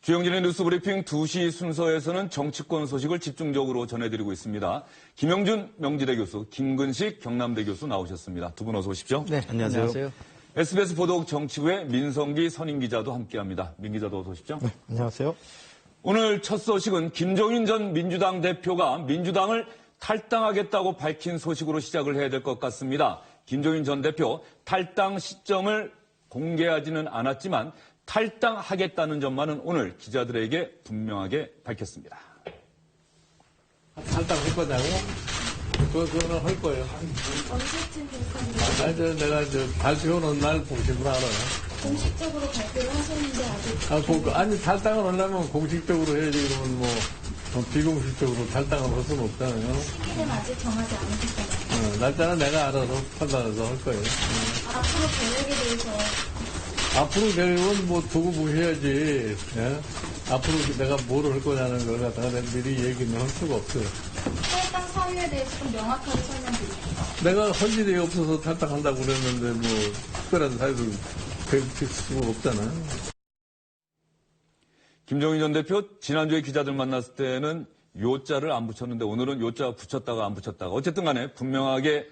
주영진의 뉴스브리핑 2시 순서에서는 정치권 소식을 집중적으로 전해드리고 있습니다. 김영준 명지대 교수, 김근식 경남대 교수 나오셨습니다. 두 분 어서 오십시오. 네, 안녕하세요. SBS 보도국 정치부의 민성기 선임 기자도 함께합니다. 민 기자도 어서 오십시오. 네, 안녕하세요. 오늘 첫 소식은 김종인 전 민주당 대표가 민주당을 탈당하겠다고 밝힌 소식으로 시작을 해야 될 것 같습니다. 김종인 전 대표 탈당 시점을 공개하지는 않았지만 탈당하겠다는 점만은 오늘 기자들에게 분명하게 밝혔습니다. 탈당할 거냐고? 그거는 할 거예요. 언제쯤 될 건지. 내가 발표하는 날 공식으로 알아요. 공식적으로 발표를 하셨는데 아직. 아니, 탈당을 하려면 공식적으로 해야지. 그러면 비공식적으로 탈당을 할 수는 없잖아요. 시기는 아직 정하지 않으셨잖아요. 날짜는 내가 알아서 판단해서 할 거예요. 앞으로 계획에 대해서. 앞으로 계획은 두고 보셔야지. 예? 앞으로 내가 뭐를 할 거냐는 걸 갖다가 미리 얘기는 할 수가 없어요. 탈당 사유에 대해서 좀 명확하게 설명드릴게요. 내가 할 일이 없어서 탈당한다고 그랬는데 특별한 사유를 계획할 수가 없잖아요. 김종인 전 대표 지난주에 기자들 만났을 때는 요자를 안 붙였는데 오늘은 요자 붙였다가 안 붙였다가 어쨌든 간에 분명하게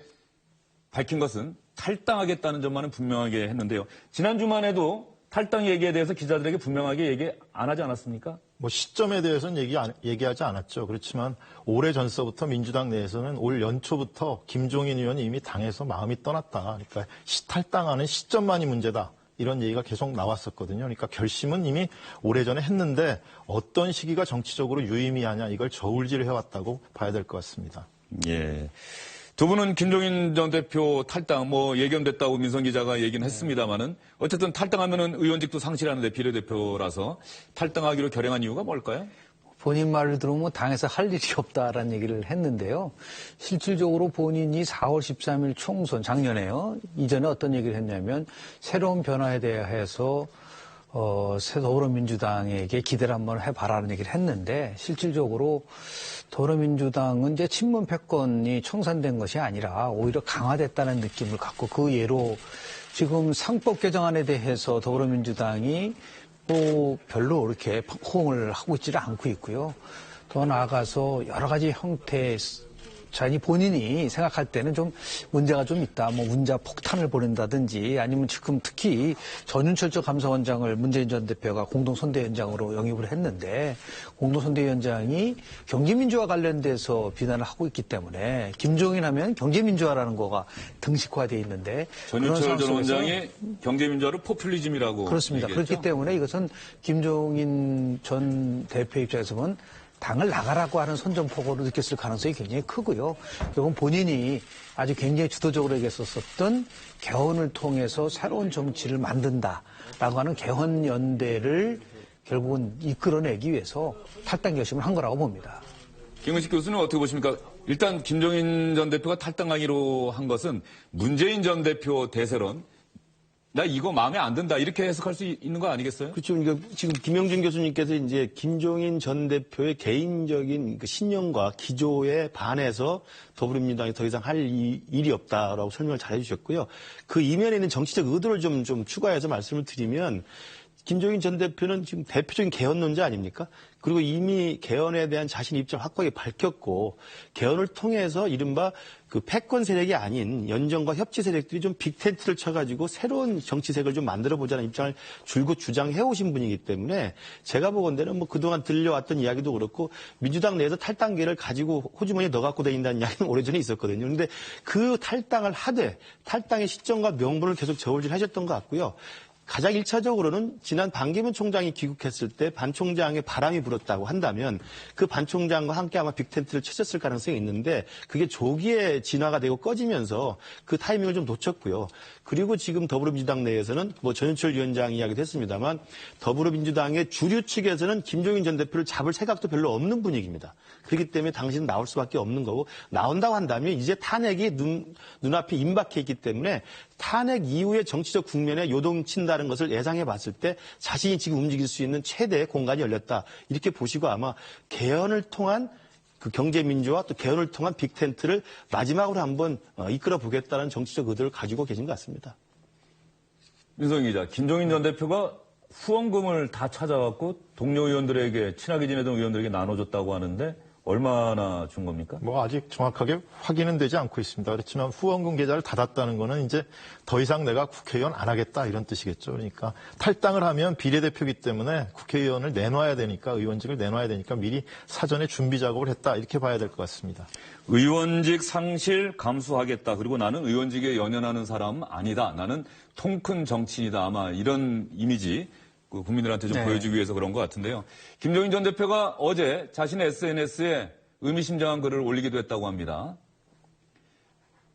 밝힌 것은 탈당하겠다는 점만은 분명하게 했는데요. 지난주만 해도 탈당 얘기에 대해서 기자들에게 분명하게 얘기 안 하지 않았습니까? 시점에 대해서는 얘기하지 않았죠. 그렇지만 오래 전서부터 민주당 내에서는 올 연초부터 김종인 의원이 이미 당에서 마음이 떠났다. 그러니까 탈당하는 시점만이 문제다. 이런 얘기가 계속 나왔었거든요. 그러니까 결심은 이미 오래전에 했는데 어떤 시기가 정치적으로 유의미하냐 이걸 저울질을 해왔다고 봐야 될 것 같습니다. 예. 두 분은 김종인 전 대표 탈당 예견됐다고 민성 기자가 얘기는 했습니다만은 어쨌든 탈당하면은 의원직도 상실하는데 비례대표라서 탈당하기로 결행한 이유가 뭘까요? 본인 말을 들으면 당에서 할 일이 없다라는 얘기를 했는데요. 실질적으로 본인이 4월 13일 총선 작년에요. 이전에 어떤 얘기를 했냐면 새로운 변화에 대해서 더불어민주당에게 기대를 한번 해봐라는 얘기를 했는데 실질적으로 더불어민주당은 이제 친문 패권이 청산된 것이 아니라 오히려 강화됐다는 느낌을 갖고 그 예로 지금 상법 개정안에 대해서 더불어민주당이 별로 이렇게 호응을 하고 있지를 않고 있고요. 더 나아가서 여러 가지 형태의 자기 본인이 생각할 때는 좀 문제가 좀 있다. 문자 폭탄을 보낸다든지 아니면 지금 특히 전윤철 전 감사원장을 문재인 전 대표가 공동선대위원장으로 영입을 했는데 공동선대위원장이 경제민주화 관련돼서 비난을 하고 있기 때문에 김종인 하면 경제민주화라는 거가 등식화되어 있는데 전윤철 전 원장이 경제민주화를 포퓰리즘이라고 그렇습니다. 얘기했죠? 그렇기 때문에 이것은 김종인 전 대표 입장에서 보면 당을 나가라고 하는 선전포고로 느꼈을 가능성이 굉장히 크고요. 결국은 본인이 아주 굉장히 주도적으로 얘기했었던 개헌을 통해서 새로운 정치를 만든다라고 하는 개헌연대를 결국은 이끌어내기 위해서 탈당 결심을 한 거라고 봅니다. 김은식 교수는 어떻게 보십니까? 일단 김종인 전 대표가 탈당하기로 한 것은 문재인 전 대표 대세론 나 이거 마음에 안 든다 이렇게 해석할 수 있는 거 아니겠어요? 그렇죠. 그러니까 지금 김영준 교수님께서 이제 김종인 전 대표의 개인적인 그 신념과 기조에 반해서 더불어민주당이 더 이상 할 일이 없다라고 설명을 잘 해주셨고요. 그 이면에 있는 정치적 의도를 좀 추가해서 말씀을 드리면 김종인 전 대표는 지금 대표적인 개헌론자 아닙니까? 그리고 이미 개헌에 대한 자신의 입장을 확고하게 밝혔고 개헌을 통해서 이른바 그 패권 세력이 아닌 연정과 협치 세력들이 좀 빅텐트를 쳐가지고 새로운 정치색을 좀 만들어보자는 입장을 줄곧 주장해 오신 분이기 때문에 제가 보건대는 그동안 들려왔던 이야기도 그렇고 민주당 내에서 탈당계를 가지고 호주머니에 넣어갖고 다닌다는 이야기는 오래전에 있었거든요. 그런데 그 탈당을 하되 탈당의 시점과 명분을 계속 저울질하셨던 것 같고요. 가장 1차적으로는 지난 반기문 총장이 귀국했을 때 반 총장의 바람이 불었다고 한다면 그 반 총장과 함께 아마 빅텐트를 쳐졌을 가능성이 있는데 그게 조기에 진화가 되고 꺼지면서 그 타이밍을 좀 놓쳤고요. 그리고 지금 더불어민주당 내에서는 전윤철 위원장 이야기도 했습니다만 더불어민주당의 주류 측에서는 김종인 전 대표를 잡을 생각도 별로 없는 분위기입니다. 그렇기 때문에 당신은 나올 수밖에 없는 거고 나온다고 한다면 이제 탄핵이 눈앞에 임박해 있기 때문에 탄핵 이후의 정치적 국면에 요동친다는 것을 예상해 봤을 때 자신이 지금 움직일 수 있는 최대의 공간이 열렸다. 이렇게 보시고 아마 개헌을 통한 그 경제민주화 또 개헌을 통한 빅텐트를 마지막으로 한번 이끌어 보겠다는 정치적 의도를 가지고 계신 것 같습니다. 민성 기자, 김종인 전 대표가 후원금을 다 찾아갖고 동료 의원들에게 친하게 지내던 의원들에게 나눠줬다고 하는데 얼마나 준 겁니까? 뭐 아직 정확하게 확인은 되지 않고 있습니다. 그렇지만 후원금 계좌를 닫았다는 거는 이제 더 이상 내가 국회의원 안 하겠다 이런 뜻이겠죠. 그러니까 탈당을 하면 비례대표이기 때문에 국회의원을 내놔야 되니까 의원직을 내놔야 되니까 미리 사전에 준비 작업을 했다 이렇게 봐야 될 것 같습니다. 의원직 상실 감수하겠다. 그리고 나는 의원직에 연연하는 사람은 아니다. 나는 통큰 정치인이다. 아마 이런 이미지 국민들한테 좀 보여주기 위해서 그런 것 같은데요. 김종인 전 대표가 어제 자신의 SNS에 의미심장한 글을 올리기도 했다고 합니다.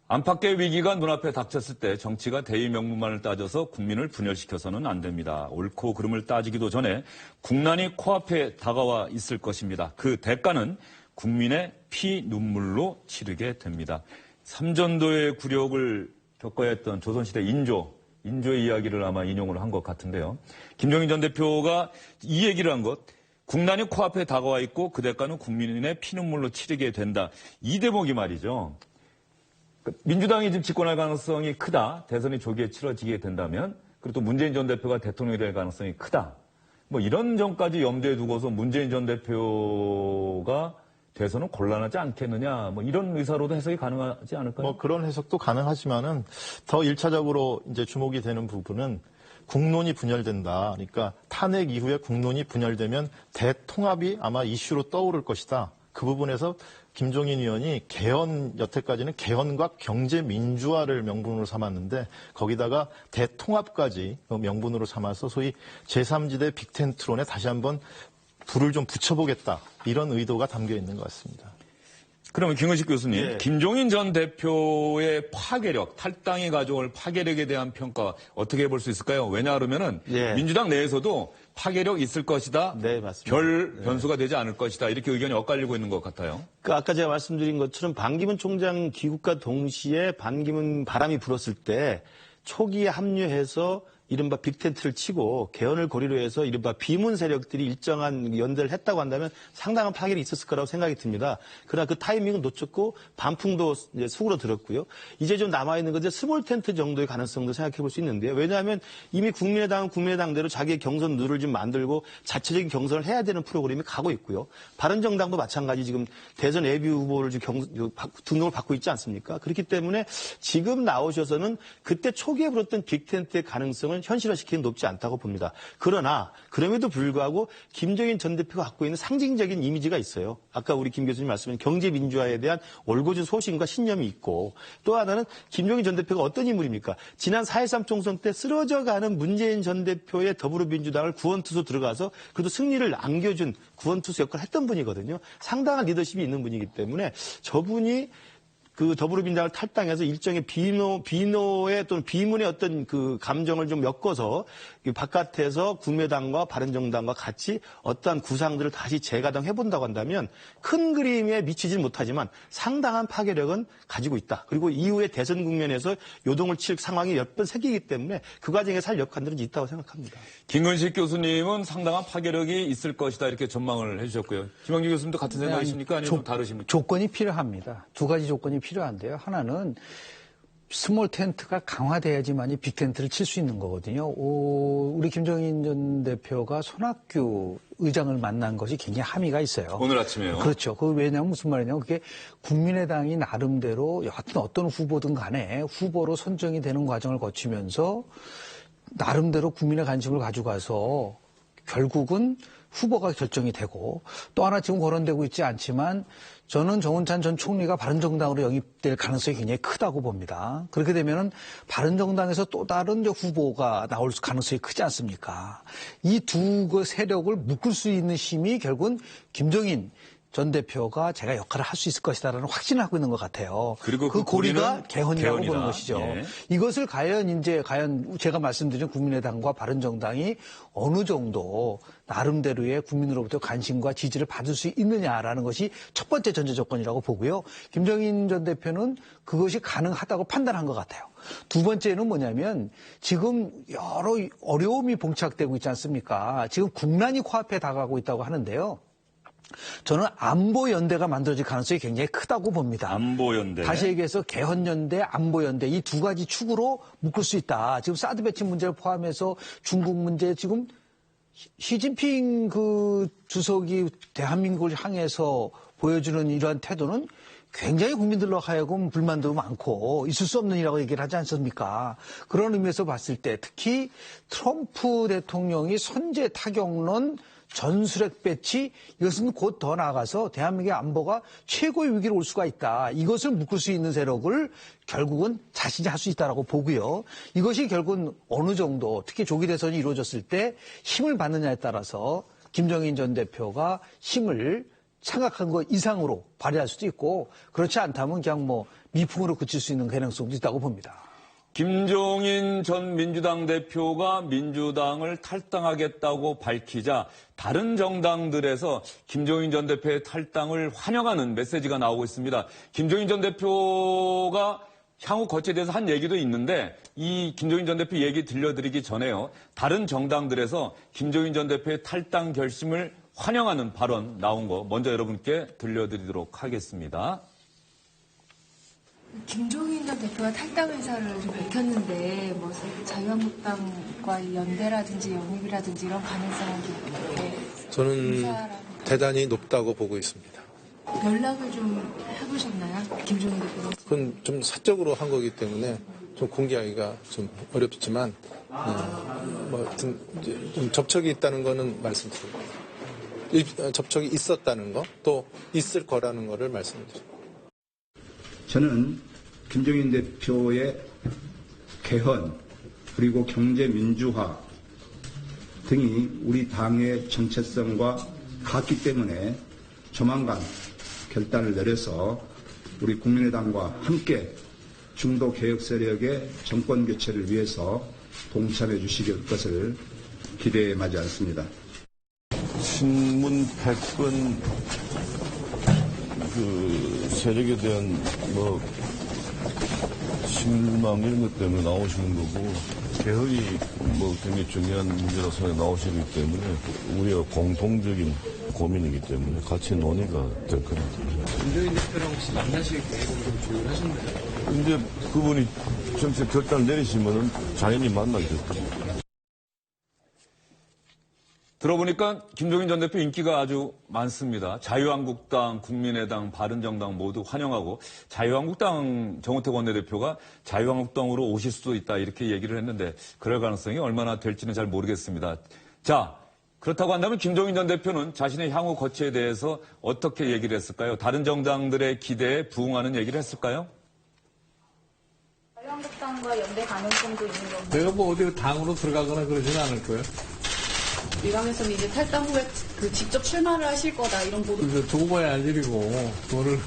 안팎의 위기가 눈앞에 닥쳤을 때 정치가 대의 명분만을 따져서 국민을 분열시켜서는 안 됩니다. 옳고 그름을 따지기도 전에 국난이 코앞에 다가와 있을 것입니다. 그 대가는 국민의 피 눈물로 치르게 됩니다. 삼전도의 굴욕을 겪어야 했던 조선시대 인조의 이야기를 아마 인용을 한 것 같은데요. 김종인 전 대표가 이 얘기를 한 것, 국난이 코앞에 다가와 있고 그 대가는 국민의 피눈물로 치르게 된다. 이 대목이 말이죠. 민주당이 지금 집권할 가능성이 크다. 대선이 조기에 치러지게 된다면, 그리고 또 문재인 전 대표가 대통령이 될 가능성이 크다. 뭐 이런 점까지 염두에 두고서 문재인 전 대표가 돼서는 곤란하지 않겠느냐, 뭐 이런 의사로도 해석이 가능하지 않을까요? 뭐 그런 해석도 가능하지만은 더 1차적으로 이제 주목이 되는 부분은 국론이 분열된다. 그러니까 탄핵 이후에 국론이 분열되면 대통합이 아마 이슈로 떠오를 것이다. 그 부분에서 김종인 의원이 여태까지는 개헌과 경제 민주화를 명분으로 삼았는데 거기다가 대통합까지 명분으로 삼아서 소위 제3지대 빅텐트론에 다시 한번 불을 좀 붙여보겠다. 이런 의도가 담겨 있는 것 같습니다. 그러면 김은식 교수님, 김종인 전 대표의 파괴력, 탈당이 가져올 파괴력에 대한 평가 어떻게 해볼 수 있을까요? 왜냐하면은 민주당 내에서도 파괴력 있을 것이다. 네, 맞습니다. 별 변수가 되지 않을 것이다. 이렇게 의견이 엇갈리고 있는 것 같아요. 그 아까 제가 말씀드린 것처럼 반기문 총장 귀국과 동시에 반기문 바람이 불었을 때 초기에 합류해서 이른바 빅텐트를 치고 개헌을 고리로 해서 이른바 비문 세력들이 일정한 연대를 했다고 한다면 상당한 파괴력이 있었을 거라고 생각이 듭니다. 그러나 그 타이밍은 놓쳤고 반풍도 이제 수그러들었고요. 이제 좀 남아있는 것은 스몰 텐트 정도의 가능성도 생각해 볼 수 있는데요. 왜냐하면 이미 국민의당은 국민의당대로 자기의 경선 룰을 좀 만들고 자체적인 경선을 해야 되는 프로그램이 가고 있고요. 바른정당도 마찬가지 지금 대선 예비 후보를 지금 등록을 받고 있지 않습니까? 그렇기 때문에 지금 나오셔서는 그때 초기에 불었던 빅텐트의 가능성은 현실화시키기는 높지 않다고 봅니다. 그러나 그럼에도 불구하고 김종인 전 대표가 갖고 있는 상징적인 이미지가 있어요. 아까 우리 김 교수님 말씀하신 경제민주화에 대한 올곧은 소신과 신념이 있고 또 하나는 김종인 전 대표가 어떤 인물입니까? 지난 4.13 총선 때 쓰러져가는 문재인 전 대표의 더불어민주당을 구원투수 들어가서 그래도 승리를 안겨준 구원투수 역할을 했던 분이거든요. 상당한 리더십이 있는 분이기 때문에 저분이 그 더불어민주당을 탈당해서 일종의 비노의 또는 비문의 어떤 그 감정을 좀 엮어서 바깥에서 국민의당과 바른정당과 같이 어떠한 구상들을 다시 재가동해본다고 한다면 큰 그림에 미치지는 못하지만 상당한 파괴력은 가지고 있다. 그리고 이후에 대선 국면에서 요동을 칠 상황이 몇 번 생기기 때문에 그 과정에 살 역할들은 있다고 생각합니다. 김근식 교수님은 상당한 파괴력이 있을 것이다 이렇게 전망을 해주셨고요. 김학규 교수님도 같은 생각이십니까? 아니면 좀 다르십니까? 조건이 필요합니다. 두 가지 조건이 필요한데요. 하나는 스몰 텐트가 강화돼야지만이 빅 텐트를 칠 수 있는 거거든요. 우리 김종인 전 대표가 손학규 의장을 만난 것이 굉장히 함의가 있어요. 오늘 아침에요. 그렇죠. 그 왜냐하면 무슨 말이냐면 그게 국민의당이 나름대로 여하튼 어떤 후보든 간에 후보로 선정이 되는 과정을 거치면서 나름대로 국민의 관심을 가져가서 결국은 후보가 결정이 되고 또 하나 지금 거론되고 있지 않지만 저는 정운찬 전 총리가 바른정당으로 영입될 가능성이 굉장히 크다고 봅니다. 그렇게 되면은 바른정당에서 또 다른 후보가 나올 가능성이 크지 않습니까? 이 두 세력을 묶을 수 있는 힘이 결국은 김종인 전 대표가 제가 역할을 할 수 있을 것이다라는 확신을 하고 있는 것 같아요. 그리고 그 고리가 개헌이라고 개헌이다. 보는 것이죠. 예. 이것을 과연 제가 말씀드린 국민의당과 바른정당이 어느 정도 나름대로의 국민으로부터 관심과 지지를 받을 수 있느냐라는 것이 첫 번째 전제 조건이라고 보고요. 김종인 전 대표는 그것이 가능하다고 판단한 것 같아요. 두 번째는 뭐냐면 지금 여러 어려움이 봉착되고 있지 않습니까? 지금 국난이 코앞에 다가가고 있다고 하는데요. 저는 안보연대가 만들어질 가능성이 굉장히 크다고 봅니다. 안보연대. 다시 얘기해서 개헌연대, 안보연대 이 두 가지 축으로 묶을 수 있다. 지금 사드 배치 문제를 포함해서 중국 문제 지금 시진핑 그 주석이 대한민국을 향해서 보여주는 이러한 태도는 굉장히 국민들로 하여금 불만도 많고 있을 수 없는 일이라고 얘기를 하지 않습니까? 그런 의미에서 봤을 때 특히 트럼프 대통령이 선제 타격론 전술핵 배치 이것은 곧 더 나아가서 대한민국의 안보가 최고의 위기로 올 수가 있다. 이것을 묶을 수 있는 세력을 결국은 자신이 할 수 있다라고 보고요. 이것이 결국은 어느 정도 특히 조기 대선이 이루어졌을 때 힘을 받느냐에 따라서 김정인 전 대표가 힘을 생각한 것 이상으로 발휘할 수도 있고 그렇지 않다면 그냥 뭐 미풍으로 그칠 수 있는 가능성도 있다고 봅니다. 김종인 전 민주당 대표가 민주당을 탈당하겠다고 밝히자 다른 정당들에서 김종인 전 대표의 탈당을 환영하는 메시지가 나오고 있습니다. 김종인 전 대표가 향후 거치에 대해서 한 얘기도 있는데 이 김종인 전 대표 얘기 들려드리기 전에요. 다른 정당들에서 김종인 전 대표의 탈당 결심을 환영하는 발언 나온 거 먼저 여러분께 들려드리도록 하겠습니다. 김종인 전 대표가 탈당 의사를 좀 밝혔는데 뭐 자유한국당과 연대라든지 영입이라든지 이런 가능성은 좀 어떻게 저는 대단히 높다고 보고 있습니다. 연락을 좀 해보셨나요? 김종인 대표가? 그건 좀 사적으로 한 거기 때문에 좀 공개하기가 좀 어렵지만 뭐 하여튼 이제 좀 접촉이 있다는 거는 말씀드립니다. 접촉이 있었다는 거, 또 있을 거라는 거를 말씀드립니다. 저는 김종인 대표의 개헌 그리고 경제 민주화 등이 우리 당의 정체성과 같기 때문에 조만간 결단을 내려서 우리 국민의당과 함께 중도 개혁 세력의 정권 교체를 위해서 동참해 주시길 것을 기대에 마지 않습니다. 신문 패권 그 세력에 대한 뭐 실망 이런 것 때문에 나오시는 거고 개헌이 뭐 굉장히 중요한 문제라고 생각해 나오시기 때문에 우리가 공통적인 고민이기 때문에 같이 논의가 될 겁니다. 김종인 대표랑 혹시 만나실 계획은 좀 조율하셨나요? 이제 그분이 정책 결단을 내리시면은 당연히 만나겠죠. 들어보니까 김종인 전 대표 인기가 아주 많습니다. 자유한국당, 국민의당, 바른정당 모두 환영하고 자유한국당 정우택 원내대표가 자유한국당으로 오실 수도 있다 이렇게 얘기를 했는데 그럴 가능성이 얼마나 될지는 잘 모르겠습니다. 자, 그렇다고 한다면 김종인 전 대표는 자신의 향후 거취에 대해서 어떻게 얘기를 했을까요? 다른 정당들의 기대에 부응하는 얘기를 했을까요? 자유한국당과 연대 가능성도 있는 건가요? 내가 뭐 어디 당으로 들어가거나 그러지는 않을 거예요. 일각에서는 이제 탈당 후에 그 직접 출마를 하실 거다 이런 보도. 그래서 두고 봐야 할 일이고 그거를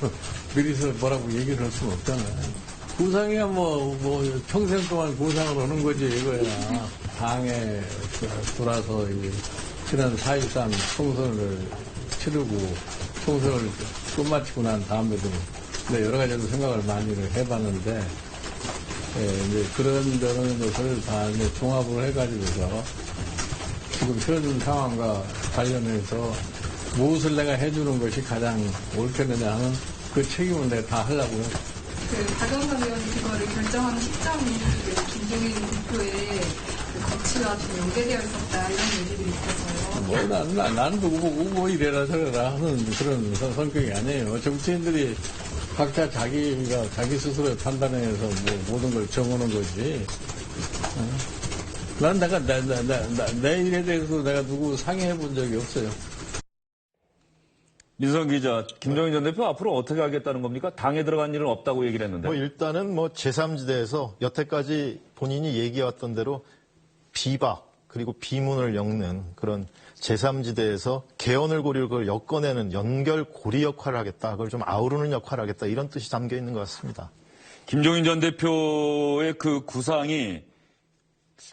미리서 뭐라고 얘기를 할 수는 없잖아요. 구상이야 뭐 평생 동안 구상을 하는 거지 이거야. 당에 돌아서 이제 지난 4.13 총선을 치르고 총선을 끝마치고 난 다음에도 여러 가지로 생각을 많이 해봤는데 이제 그런 것을 다 이제 종합을 해가지고서 지금 현 상황과 관련해서 무엇을 내가 해주는 것이 가장 옳겠느냐 하는 그 책임을 내가 다 하려고요. 박영선 의원이 그거를 결정하는 시점이 김종인 대표의 거취와 좀 연계되어 있었다 이런 얘기들이 있어서요. 나는 누구 보고 뭐 이래라 저래라 하는 그런 성격이 아니에요. 정치인들이 각자 자기 스스로 판단해서 뭐 모든 걸 정하는 거지. 난 내 일에 대해서 내가 누구 상의해 본 적이 없어요. 민성 기자, 김종인 전 대표 앞으로 어떻게 하겠다는 겁니까? 당에 들어간 일은 없다고 얘기를 했는데. 일단은 제3지대에서 여태까지 본인이 얘기해왔던 대로 비박 그리고 비문을 엮는 그런 제3지대에서 개헌을 고리를 그걸 엮어내는 연결 고리 역할을 하겠다. 그걸 좀 아우르는 역할을 하겠다. 이런 뜻이 담겨 있는 것 같습니다. 김종인 전 대표의 그 구상이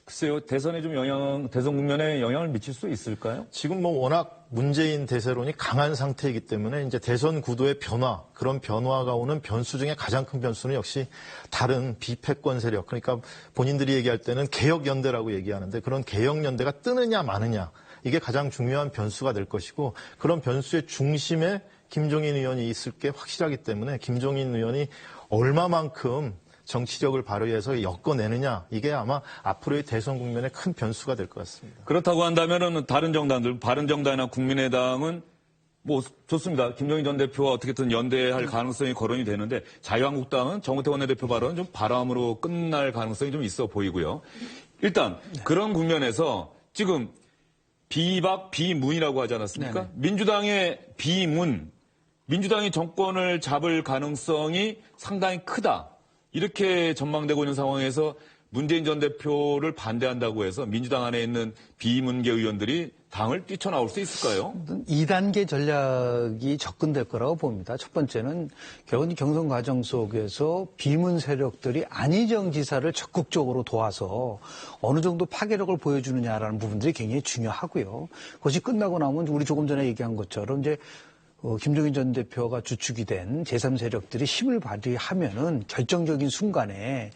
글쎄요, 대선 국면에 영향을 미칠 수 있을까요? 지금 워낙 문재인 대세론이 강한 상태이기 때문에 이제 대선 구도의 변화, 그런 변화가 오는 변수 중에 가장 큰 변수는 역시 다른 비패권 세력, 그러니까 본인들이 얘기할 때는 개혁연대라고 얘기하는데 그런 개혁연대가 뜨느냐 마느냐, 이게 가장 중요한 변수가 될 것이고 그런 변수의 중심에 김종인 의원이 있을 게 확실하기 때문에 김종인 의원이 얼마만큼 정치력을 발휘해서 엮어내느냐 이게 아마 앞으로의 대선 국면의 큰 변수가 될 것 같습니다. 그렇다고 한다면은 다른 정당들, 바른정당이나 국민의당은 뭐 좋습니다. 김종인 전 대표와 어떻게든 연대할 가능성이 거론이 되는데 자유한국당은 정우택 원내대표 발언은 좀 바람으로 끝날 가능성이 좀 있어 보이고요. 일단 그런 국면에서 지금 비박 비문이라고 하지 않았습니까? 네네. 민주당의 비문, 민주당이 정권을 잡을 가능성이 상당히 크다. 이렇게 전망되고 있는 상황에서 문재인 전 대표를 반대한다고 해서 민주당 안에 있는 비문계 의원들이 당을 뛰쳐나올 수 있을까요? 2단계 전략이 접근될 거라고 봅니다. 첫 번째는 결국 경선 과정 속에서 비문 세력들이 안희정 지사를 적극적으로 도와서 어느 정도 파괴력을 보여주느냐라는 부분들이 굉장히 중요하고요. 그것이 끝나고 나면 우리 조금 전에 얘기한 것처럼 이제 김종인 전 대표가 주축이 된 제3세력들이 힘을 발휘하면은 결정적인 순간에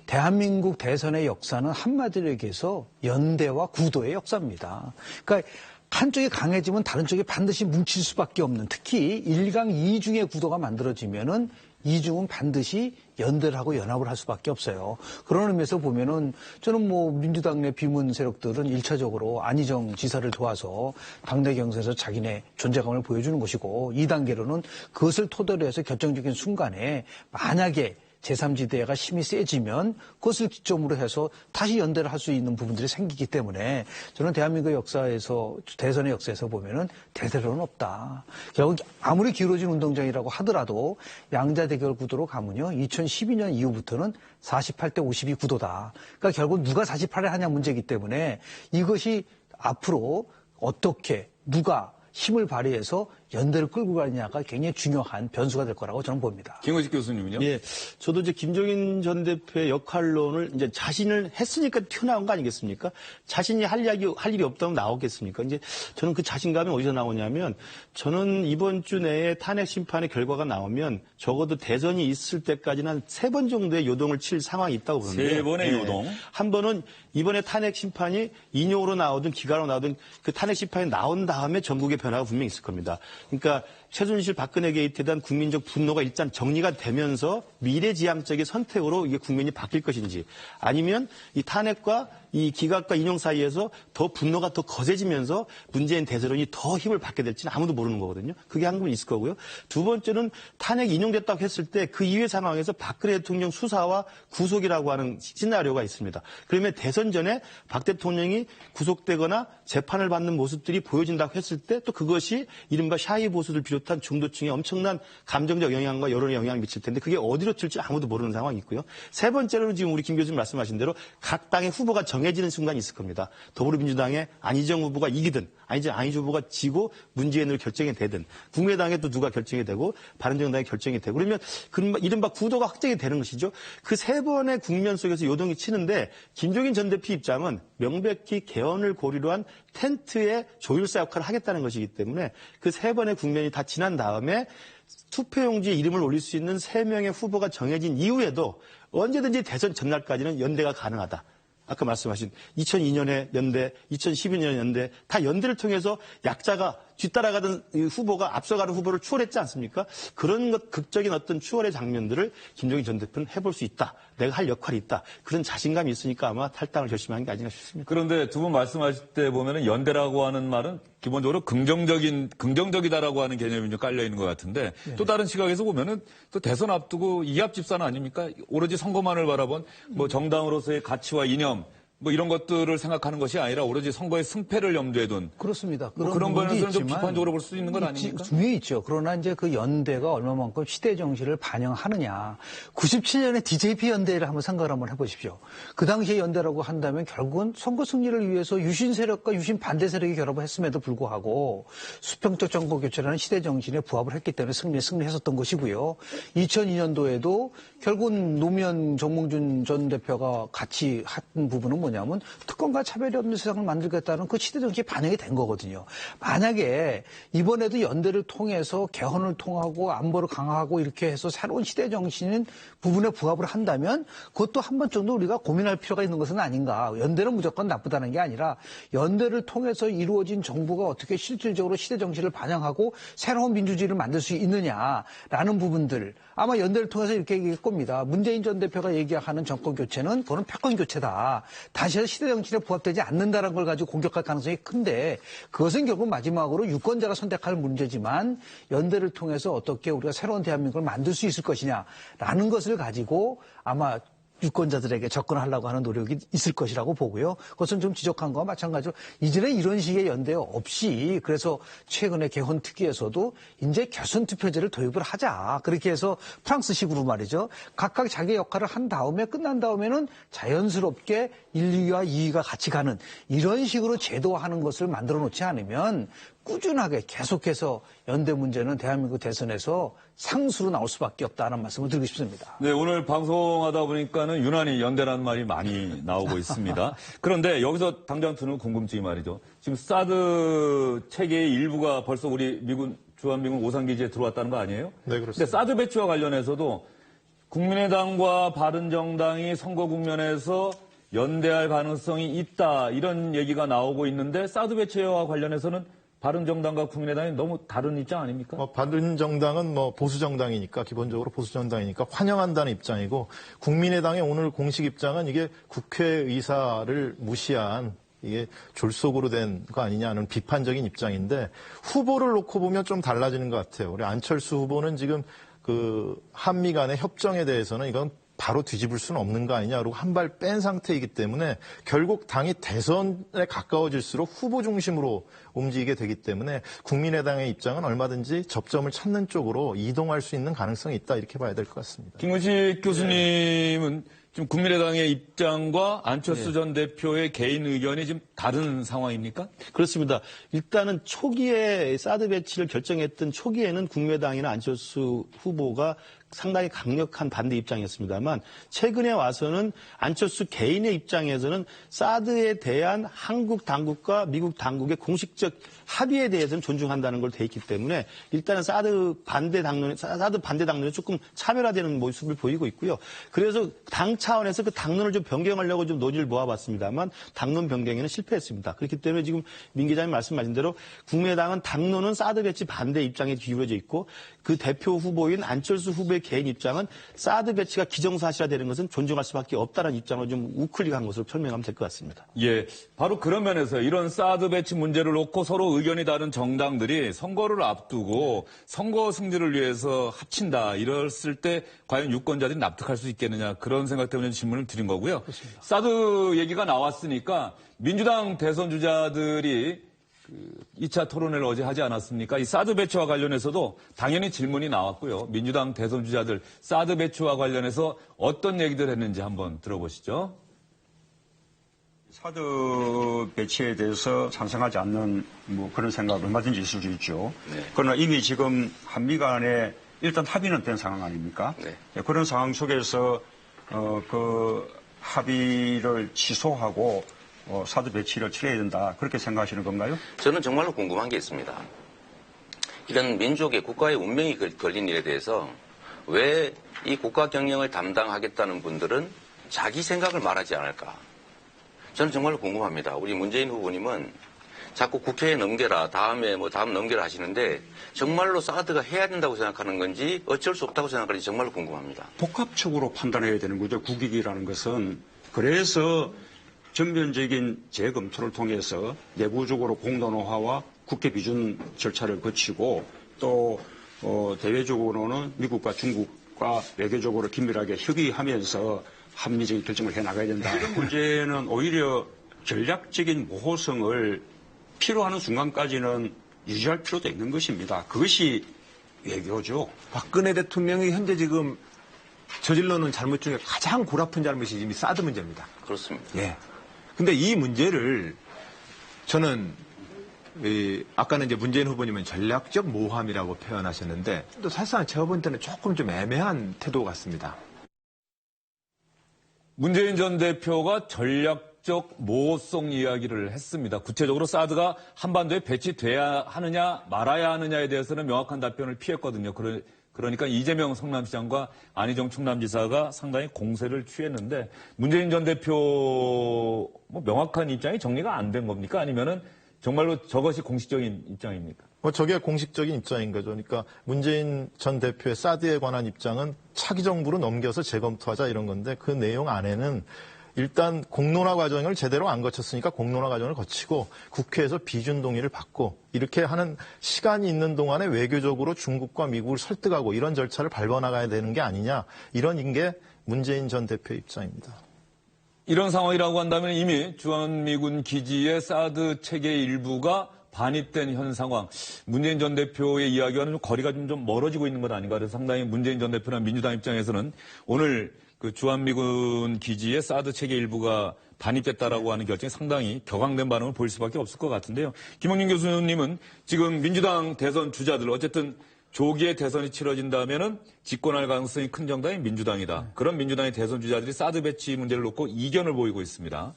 대한민국 대선의 역사는 한마디로 얘기해서 연대와 구도의 역사입니다. 그러니까 한쪽이 강해지면 다른 쪽이 반드시 뭉칠 수밖에 없는, 특히 1강 2중의 구도가 만들어지면은 2중은 반드시 연대를 하고 연합을 할 수밖에 없어요. 그런 의미에서 보면은 저는 뭐 민주당 내 비문 세력들은 1차적으로 안희정 지사를 도와서 당내 경선에서 자기네 존재감을 보여주는 것이고, 2단계로는 그것을 토대로 해서 결정적인 순간에 만약에 제3지대가 힘이 세지면 그것을 기점으로 해서 다시 연대를 할 수 있는 부분들이 생기기 때문에 저는 대한민국 역사에서, 대선의 역사에서 보면은 대대로는 없다. 결국 아무리 기울어진 운동장이라고 하더라도 양자 대결 구도로 가면요, 2012년 이후부터는 48대 52 구도다. 그러니까 결국 누가 48을 하냐 문제이기 때문에 이것이 앞으로 어떻게 누가 힘을 발휘해서 연대를 끌고 가느냐가 굉장히 중요한 변수가 될 거라고 저는 봅니다. 김호식 교수님은요? 예. 저도 이제 김종인 전 대표의 역할론을 이제 자신을 했으니까 튀어나온 거 아니겠습니까? 자신이 할 일이 없다면 나오겠습니까? 이제 저는 그 자신감이 어디서 나오냐면, 저는 이번 주 내에 탄핵 심판의 결과가 나오면 적어도 대선이 있을 때까지는 한 3번 정도의 요동을 칠 상황이 있다고 보는데. 3번의 요동? 한 번은 이번에 탄핵 심판이 인용으로 나오든 기각으로 나오든 그 탄핵 심판이 나온 다음에 전국의 변화가 분명히 있을 겁니다. 그러니까 최순실 박근혜 게이트에 대한 국민적 분노가 일단 정리가 되면서 미래지향적인 선택으로 이게 국민이 바뀔 것인지, 아니면 이 탄핵과 이 기각과 인용 사이에서 더 분노가 더 거세지면서 문재인 대세론이 더 힘을 받게 될지는 아무도 모르는 거거든요. 그게 한 부분 있을 거고요. 두 번째는 탄핵 인용됐다고 했을 때 그 이후의 상황에서 박근혜 대통령 수사와 구속이라고 하는 시나리오가 있습니다. 그러면 대선 전에 박 대통령이 구속되거나 재판을 받는 모습들이 보여진다고 했을 때 또 그것이 이른바 샤이 보수들 비롯한 중도층에 엄청난 감정적 영향과 여론의 영향을 미칠 텐데, 그게 어디로 튈지 아무도 모르는 상황이 있고요. 세 번째로는 지금 우리 김 교수님 말씀하신 대로 각 당의 후보가 정해지는 순간이 있을 겁니다. 더불어민주당의 안희정 후보가 이기든 안희정 후보가 지고 문재인으로 결정이 되든, 국민의당에 또 누가 결정이 되고 바른정당에 결정이 되고, 그러면 이른바 구도가 확정이 되는 것이죠. 그 3번의 국면 속에서 요동이 치는데, 김종인 전 대표 입장은 명백히 개헌을 고리로 한 텐트의 조율사 역할을 하겠다는 것이기 때문에 그 3번의 국면이 다 지난 다음에 투표용지에 이름을 올릴 수 있는 3명의 후보가 정해진 이후에도 언제든지 대선 전날까지는 연대가 가능하다. 아까 말씀하신 2002년에 연대, 2012년 연대, 다 연대를 통해서 약자가 뒤따라가던 후보가 앞서가는 후보를 추월했지 않습니까? 그런 극적인 어떤 추월의 장면들을 김종인 전 대표는 해볼 수 있다. 내가 할 역할이 있다. 그런 자신감이 있으니까 아마 탈당을 결심한 게 아닌가 싶습니다. 그런데 두 분 말씀하실 때 보면은 연대라고 하는 말은 기본적으로 긍정적이다라고 하는 개념이 좀 깔려 있는 것 같은데, 또 다른 시각에서 보면은 또 대선 앞두고 이합 집산 아닙니까? 오로지 선거만을 바라본 뭐 정당으로서의 가치와 이념, 뭐 이런 것들을 생각하는 것이 아니라 오로지 선거의 승패를 염두에 둔. 그렇습니다. 그런 면에서는 좀 비판적으로 볼 수 있는 건 아닙니까? 분명히 있죠. 그러나 이제 그 연대가 얼마만큼 시대 정신을 반영하느냐. 97년에 DJP 연대를 한번 생각을 한번 해보십시오. 그 당시에 연대라고 한다면 결국은 선거 승리를 위해서 유신 세력과 유신 반대 세력이 결합을 했음에도 불구하고 수평적 정권 교체라는 시대 정신에 부합을 했기 때문에 승리했었던 것이고요. 2002년도에도 결국은 노무현 정몽준 전 대표가 같이 한 부분은 뭐냐면 특권과 차별이 없는 세상을 만들겠다는 그 시대 정신이 반영이 된 거거든요. 만약에 이번에도 연대를 통해서 개헌을 통하고 안보를 강화하고 이렇게 해서 새로운 시대 정신인 부분에 부합을 한다면 그것도 한 번 정도 우리가 고민할 필요가 있는 것은 아닌가. 연대는 무조건 나쁘다는 게 아니라 연대를 통해서 이루어진 정부가 어떻게 실질적으로 시대 정신을 반영하고 새로운 민주주의를 만들 수 있느냐라는 부분들. 아마 연대를 통해서 이렇게 얘기할 겁니다. 문재인 전 대표가 얘기하는 정권 교체는 그건 패권 교체다. 다시 해서 시대 정신에 부합되지 않는다는 걸 가지고 공격할 가능성이 큰데 그것은 결국 마지막으로 유권자가 선택할 문제지만 연대를 통해서 어떻게 우리가 새로운 대한민국을 만들 수 있을 것이냐라는 것을 가지고 아마 유권자들에게 접근하려고 하는 노력이 있을 것이라고 보고요. 그것은 좀 지적한 거와 마찬가지로 이전에 이런 식의 연대 없이 그래서 최근에 개헌 특위에서도 이제 결선 투표제를 도입을 하자. 그렇게 해서 프랑스식으로 말이죠. 각각 자기 역할을 한 다음에 끝난 다음에는 자연스럽게 1, 2위와 2위가 같이 가는 이런 식으로 제도화하는 것을 만들어 놓지 않으면 꾸준하게 계속해서 연대 문제는 대한민국 대선에서 상수로 나올 수밖에 없다는 말씀을 드리고 싶습니다. 네, 오늘 방송하다 보니까는 유난히 연대라는 말이 많이 나오고 있습니다. 그런데 여기서 당장 드는 궁금증이 말이죠. 지금 사드 체계의 일부가 벌써 우리 주한미군 오산기지에 들어왔다는 거 아니에요? 네, 그렇습니다. 근데 사드 배치와 관련해서도 국민의당과 바른정당이 선거 국면에서 연대할 가능성이 있다 이런 얘기가 나오고 있는데 사드 배치와 관련해서는 바른정당과 국민의당이 너무 다른 입장 아닙니까? 바른정당은 보수정당이니까 기본적으로 보수정당이니까 환영한다는 입장이고 국민의당의 오늘 공식 입장은 이게 국회의사를 무시한 이게 졸속으로 된 거 아니냐는 비판적인 입장인데 후보를 놓고 보면 좀 달라지는 것 같아요. 우리 안철수 후보는 지금 그 한미 간의 협정에 대해서는 이건 바로 뒤집을 수는 없는 거 아니냐 그리고 한 발 뺀 상태이기 때문에 결국 당이 대선에 가까워질수록 후보 중심으로 움직이게 되기 때문에 국민의당의 입장은 얼마든지 접점을 찾는 쪽으로 이동할 수 있는 가능성이 있다 이렇게 봐야 될 것 같습니다. 김근식 교수님은 지금 국민의당의 입장과 안철수 전 대표의 개인 의견이 지금 다른 상황입니까? 그렇습니다. 일단은 초기에 사드 배치를 결정했던 초기에는 국민의당이나 안철수 후보가 상당히 강력한 반대 입장이었습니다만 최근에 와서는 안철수 개인의 입장에서는 사드에 대한 한국 당국과 미국 당국의 공식적 합의에 대해서는 존중한다는 걸 돼 있기 때문에 일단은 사드 반대 당론이 조금 차별화되는 모습을 보이고 있고요. 그래서 당 차원에서 그 당론을 좀 변경하려고 좀 논의를 모아봤습니다만 당론 변경에는 실패했습니다. 그렇기 때문에 지금 민 기자님 말씀하신 대로 국민의당은 당론은 사드 배치 반대 입장에 기울어져 있고 그 대표 후보인 안철수 후보의 개인 입장은 사드 배치가 기정사실화되는 것은 존중할 수밖에 없다는 입장으로 좀 우클릭한 것으로 설명하면 될 것 같습니다. 예, 바로 그런 면에서 이런 사드 배치 문제를 놓고 서로 의견이 다른 정당들이 선거를 앞두고 선거 승리를 위해서 합친다 이랬을 때 과연 유권자들이 납득할 수 있겠느냐 그런 생각 때문에 질문을 드린 거고요. 그렇습니다. 사드 얘기가 나왔으니까 민주당 대선 주자들이 2차 토론회를 어제 하지 않았습니까? 이 사드 배치와 관련해서도 당연히 질문이 나왔고요. 민주당 대선 주자들 사드 배치와 관련해서 어떤 얘기들 했는지 한번 들어보시죠. 사드 배치에 대해서 찬성하지 않는 그런 생각 얼마든지 있을 수 있죠. 네. 그러나 이미 지금 한미 간에 일단 합의는 된 상황 아닙니까? 네. 그런 상황 속에서 그 합의를 취소하고 사드 배치를 치러야 된다. 그렇게 생각하시는 건가요? 저는 정말로 궁금한 게 있습니다. 이런 민족의 국가의 운명이 걸린 일에 대해서 왜 이 국가 경영을 담당하겠다는 분들은 자기 생각을 말하지 않을까? 저는 정말로 궁금합니다. 우리 문재인 후보님은 자꾸 국회에 넘겨라, 다음 넘겨라 하시는데 정말로 사드가 해야 된다고 생각하는 건지 어쩔 수 없다고 생각하는지 정말로 궁금합니다. 복합적으로 판단해야 되는 거죠. 국익이라는 것은. 그래서 전면적인 재검토를 통해서 내부적으로 공론화와 국회 비준 절차를 거치고 또 대외적으로는 미국과 중국과 외교적으로 긴밀하게 협의하면서 합리적인 결정을 해나가야 된다. 이런 문제는 오히려 전략적인 모호성을 필요하는 순간까지는 유지할 필요도 있는 것입니다. 그것이 외교죠. 박근혜 대통령이 현재 지금 저질러놓은 잘못 중에 가장 골아픈 잘못이 지금 사드 문제입니다. 그렇습니다. 예. 근데 이 문제를 저는 아까는 이제 문재인 후보님은 전략적 모함이라고 표현하셨는데 또 사실상 제가 본 때는 조금 좀 애매한 태도 같습니다. 문재인 전 대표가 전략적 전략적 모호성 이야기를 했습니다. 구체적으로 사드가 한반도에 배치돼야 하느냐 말아야 하느냐에 대해서는 명확한 답변을 피했거든요. 그러니까 이재명 성남시장과 안희정 충남지사가 상당히 공세를 취했는데 문재인 전 대표 명확한 입장이 정리가 안 된 겁니까? 아니면은 정말로 저것이 공식적인 입장입니까? 저게 공식적인 입장인 거죠. 그러니까 문재인 전 대표의 사드에 관한 입장은 차기 정부로 넘겨서 재검토하자 이런 건데 그 내용 안에는 일단 공론화 과정을 제대로 안 거쳤으니까 공론화 과정을 거치고 국회에서 비준 동의를 받고 이렇게 하는 시간이 있는 동안에 외교적으로 중국과 미국을 설득하고 이런 절차를 밟아나가야 되는 게 아니냐 이런 게 문재인 전 대표의 입장입니다. 이런 상황이라고 한다면 이미 주한미군 기지의 사드 체계 일부가 반입된 현 상황, 문재인 전 대표의 이야기와는 거리가 좀 멀어지고 있는 것 아닌가. 그래서 상당히 문재인 전 대표나 민주당 입장에서는 오늘 그 주한미군 기지의 사드 체계 일부가 반입됐다라고 하는 결정이 상당히 격앙된 반응을 보일 수밖에 없을 것 같은데요. 김영민 교수님은 지금 민주당 대선 주자들 어쨌든 조기에 대선이 치러진다면은 집권할 가능성이 큰 정당이 민주당이다. 그런 민주당의 대선 주자들이 사드 배치 문제를 놓고 이견을 보이고 있습니다.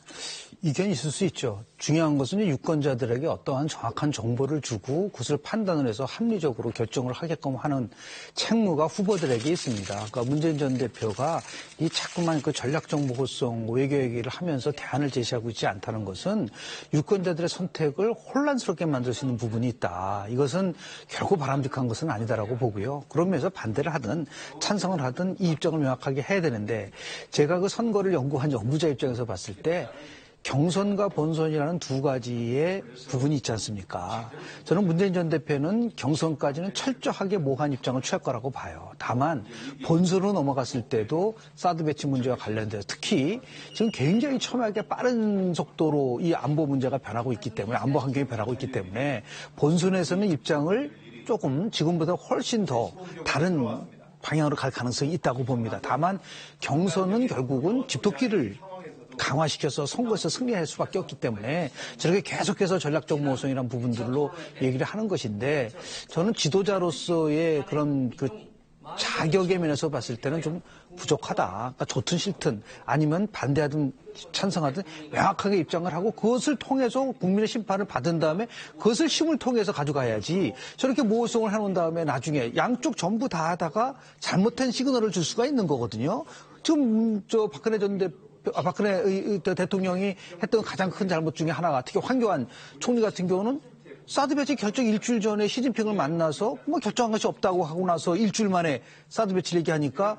이견이 있을 수 있죠. 중요한 것은 유권자들에게 어떠한 정확한 정보를 주고 그것을 판단을 해서 합리적으로 결정을 하게끔 하는 책무가 후보들에게 있습니다. 그러니까 문재인 전 대표가 이 자꾸만 그 전략적 모호성 외교 얘기를 하면서 대안을 제시하고 있지 않다는 것은 유권자들의 선택을 혼란스럽게 만들 수 있는 부분이 있다. 이것은 결코 바람직한 것은 아니다라고 보고요. 그러면서 반대를 하든 찬성을 하든 이 입장을 명확하게 해야 되는데 제가 그 선거를 연구한 연구자 입장에서 봤을 때 경선과 본선이라는 두 가지의 부분이 있지 않습니까? 저는 문재인 전 대표는 경선까지는 철저하게 모호한 입장을 취할 거라고 봐요. 다만 본선으로 넘어갔을 때도 사드 배치 문제와 관련돼서 특히 지금 굉장히 첨예하게 빠른 속도로 이 안보 문제가 변하고 있기 때문에 안보 환경이 변하고 있기 때문에 본선에서는 입장을 조금 지금보다 훨씬 더 다른 방향으로 갈 가능성이 있다고 봅니다. 다만 경선은 결국은 집토끼를 강화시켜서 선거에서 승리할 수밖에 없기 때문에 저렇게 계속해서 전략적 모호성이라는 부분들로 얘기를 하는 것인데 저는 지도자로서의 그런 그 자격의 면에서 봤을 때는 좀 부족하다. 그러니까 좋든 싫든 아니면 반대하든 찬성하든 명확하게 입장을 하고 그것을 통해서 국민의 심판을 받은 다음에 그것을 힘을 통해서 가져가야지 저렇게 모호성을 해놓은 다음에 나중에 양쪽 전부 다 하다가 잘못된 시그널을 줄 수가 있는 거거든요. 지금 박근혜 전 박근혜 대통령이 했던 가장 큰 잘못 중에 하나가 특히 황교안 총리 같은 경우는 사드 배치 결정 일주일 전에 시진핑을 만나서 결정한 것이 없다고 하고 나서 일주일 만에 사드 배치를 얘기하니까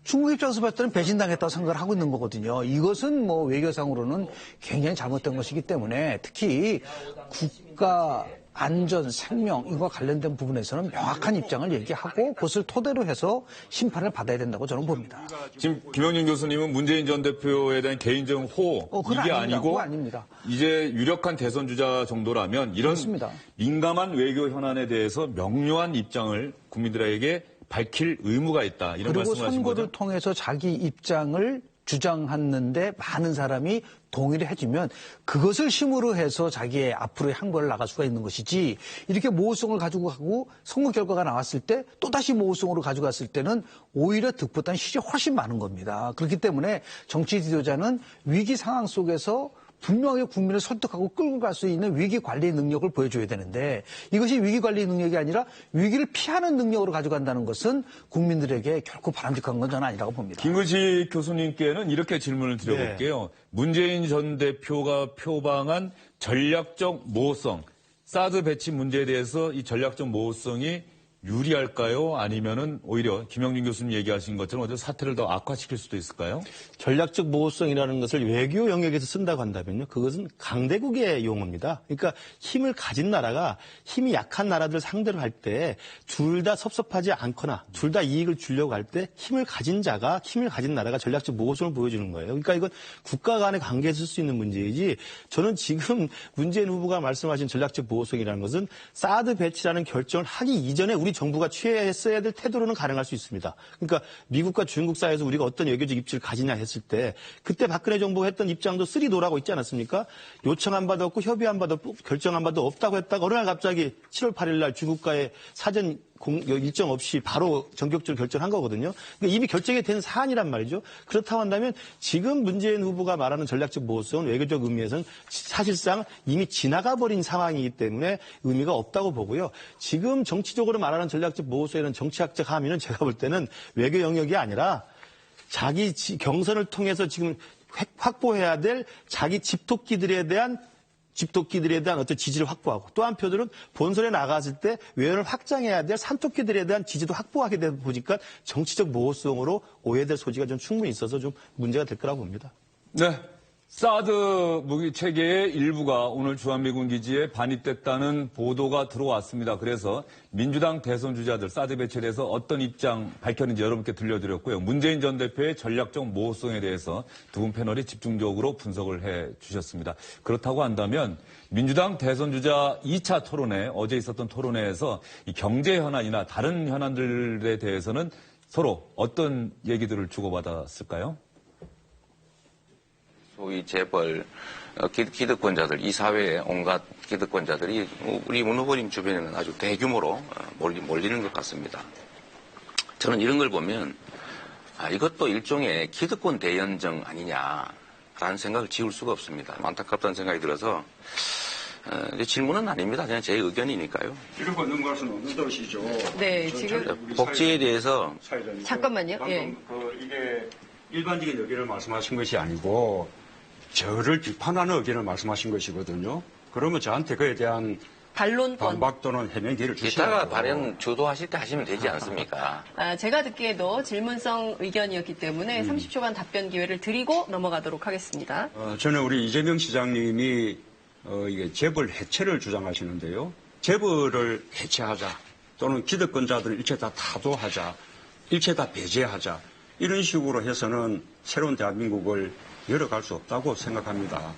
중국 입장에서 봤을 때는 배신당했다고 생각을 하고 있는 거거든요. 이것은 외교상으로는 굉장히 잘못된 것이기 때문에 특히 국가 안전, 생명 이와 관련된 부분에서는 명확한 입장을 얘기하고 그것을 토대로 해서 심판을 받아야 된다고 저는 봅니다. 지금 김영민 교수님은 문재인 전 대표에 대한 개인적 호호 이게 아니고 아닙니다. 이제 유력한 대선 주자 정도라면 이런 그렇습니다. 민감한 외교 현안에 대해서 명료한 입장을 국민들에게 밝힐 의무가 있다. 이런 말씀을 하신 거죠? 그리고 선거를 통해서 자기 입장을 주장했는데 많은 사람이 동의를 해주면 그것을 힘으로 해서 자기의 앞으로의 항거를 나갈 수가 있는 것이지 이렇게 모호성을 가지고 가고 선거 결과가 나왔을 때 또다시 모호성으로 가져갔을 때는 오히려 득보다는 실이 훨씬 많은 겁니다. 그렇기 때문에 정치 지도자는 위기 상황 속에서 분명히 국민을 설득하고 끌고 갈 수 있는 위기 관리 능력을 보여줘야 되는데 이것이 위기 관리 능력이 아니라 위기를 피하는 능력으로 가져간다는 것은 국민들에게 결코 바람직한 건 저는 아니라고 봅니다. 김근식 교수님께는 이렇게 질문을 드려볼게요. 네. 문재인 전 대표가 표방한 전략적 모호성, 사드 배치 문제에 대해서 이 전략적 모호성이 유리할까요? 아니면은 오히려 김영진 교수님 얘기하신 것처럼 어제 사태를 더 악화시킬 수도 있을까요? 전략적 모호성이라는 것을 외교 영역에서 쓴다고 한다면요. 그것은 강대국의 용어입니다. 그러니까 힘을 가진 나라가 힘이 약한 나라들 상대로 할 때 둘 다 섭섭하지 않거나 둘 다 이익을 주려고 할 때 힘을 가진 나라가 전략적 모호성을 보여주는 거예요. 그러니까 이건 국가 간의 관계에 쓸 수 있는 문제이지 저는 지금 문재인 후보가 말씀하신 전략적 모호성이라는 것은 사드 배치라는 결정을 하기 이전에 우리 정부가 취했어야 될 태도로는 가능할 수 있습니다. 그러니까 미국과 중국 사이에서 우리가 어떤 외교적 입지를 가지냐 했을 때 그때 박근혜 정부가 했던 입장도 쓰리도라고 있지 않았습니까? 요청 한 바도 없고 협의 한 바도 없고 결정 한 바도 없다고 했다가 어느 날 갑자기 7월 8일 날 중국과의 사전 일정 없이 바로 전격적으로 결정한 거거든요. 그러니까 이미 결정이 된 사안이란 말이죠. 그렇다고 한다면 지금 문재인 후보가 말하는 전략적 모호성은 외교적 의미에서는 사실상 이미 지나가 버린 상황이기 때문에 의미가 없다고 보고요. 지금 정치적으로 말하는 전략적 모호성이라는 정치학적 함의는 제가 볼 때는 외교 영역이 아니라 자기 경선을 통해서 지금 확보해야 될 자기 집토끼들에 대한 어떤 지지를 확보하고 또 한편으로는 본선에 나갔을 때 외연을 확장해야 될 산토끼들에 대한 지지도 확보하게 되다 보니까 정치적 모호성으로 오해될 소지가 좀 충분히 있어서 좀 문제가 될 거라고 봅니다. 네. 사드 무기 체계의 일부가 오늘 주한미군 기지에 반입됐다는 보도가 들어왔습니다. 그래서 민주당 대선 주자들 사드 배치에 대해서 어떤 입장 밝혔는지 여러분께 들려드렸고요. 문재인 전 대표의 전략적 모호성에 대해서 두 분 패널이 집중적으로 분석을 해 주셨습니다. 그렇다고 한다면 민주당 대선 주자 2차 토론회, 어제 있었던 토론회에서 이 경제 현안이나 다른 현안들에 대해서는 서로 어떤 얘기들을 주고받았을까요? 소위 재벌, 기득권자들, 이 사회의 온갖 기득권자들이 우리 문 후보님 주변에는 아주 대규모로 몰리는 것 같습니다. 저는 이런 걸 보면 이것도 일종의 기득권 대연정 아니냐라는 생각을 지울 수가 없습니다. 안타깝다는 생각이 들어서 질문은 아닙니다. 그냥 제 의견이니까요. 이런 거 넘어갈 수는 없는 것이죠. 네, 지금 복지에 대해서 잠깐만요. 예. 이게 일반적인 의견을 말씀하신 것이 아니고 저를 비판하는 의견을 말씀하신 것이거든요. 그러면 저한테 그에 대한 반론권. 반박 또는 해명 기회를 주시면 이따가 발언 주도하실 때 하시면 되지 않습니까? 제가 듣기에도 질문성 의견이었기 때문에 30초간 답변 기회를 드리고 넘어가도록 하겠습니다. 저는 우리 이재명 시장님이 이게 재벌 해체를 주장하시는데요. 재벌을 해체하자 또는 기득권자들을 일체 다 타도하자, 일체 다 배제하자 이런 식으로 해서는 새로운 대한민국을 열어갈 수 없다고 생각합니다.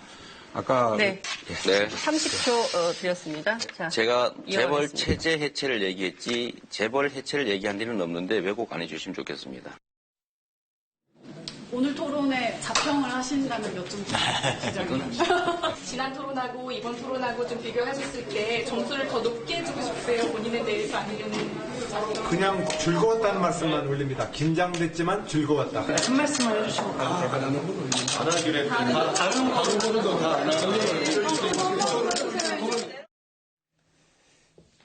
아까 네. 30초 드렸습니다. 자, 제가 재벌 이어가겠습니다. 체제 해체를 얘기했지 재벌 해체를 얘기한 일은 없는데 왜곡 안 해주시면 좋겠습니다. 오늘 토론에 자평을 하신다면 몇 점 주시죠? 지난 토론하고 이번 토론하고 좀 비교하셨을 때 점수를 더 높게 주고 싶으세요? 본인에 대해서 아니면 그냥 즐거웠다는 말씀만 올립니다. 긴장됐지만 즐거웠다. 한 말씀만 해주시고 안 하기로 다른 광고는 더 다 안